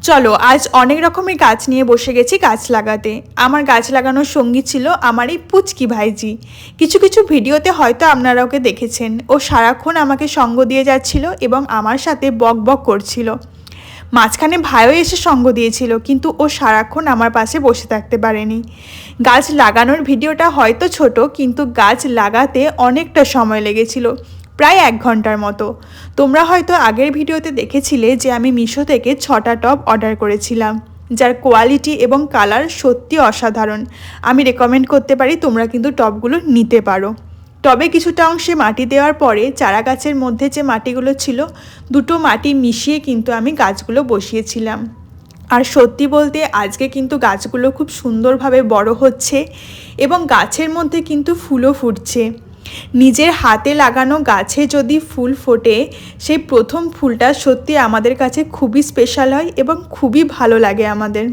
চলো আজ অনেক রকমের গাছ নিয়ে বসে গেছি গাছ লাগাতে। আমার গাছ লাগানোর সঙ্গী ছিল আমার এই পুচকি ভাইজি। কিছু কিছু ভিডিওতে হয়তো আপনারা ওকে দেখেছেন। ও সারাক্ষণ আমাকে সঙ্গ দিয়ে যাচ্ছিল এবং আমার সাথে বক বক করছিল। মাঝখানে ভাইও এসে সঙ্গ দিয়েছিল, কিন্তু ও সারাক্ষণ আমার পাশে বসে থাকতে পারেনি। গাছ লাগানোর ভিডিওটা হয়তো ছোট, কিন্তু গাছ লাগাতে অনেকটা সময় লেগেছিল, প্রায় 1 ঘন্টার মতো। তোমরা হয়তো আগের ভিডিওতে দেখেছিলে যে আমি মিশো থেকে 6টা টব অর্ডার করেছিলাম, যার কোয়ালিটি এবং কালার সত্যি অসাধারণ। আমি রেকমেন্ড করতে পারি তোমরা কিন্তু টবগুলো নিতে পারো। টবে কিছুটা অংশে মাটি দেওয়ার পরে চারা গাছের মধ্যে যে মাটিগুলো ছিল, দুটো মাটি মিশিয়ে কিন্তু আমি গাছগুলো বসিয়েছিলাম। আর সত্যি বলতে আজকে কিন্তু গাছগুলো খুব সুন্দরভাবে বড় হচ্ছে এবং গাছের মধ্যে কিন্তু ফুলও ফুটছে। নিজের হাতে লাগানো গাছে যদি ফুল ফোটে, সেই প্রথম ফুলটা সত্যি আমাদের কাছে খুবই স্পেশাল হয় এবং খুবই ভালো লাগে আমাদের।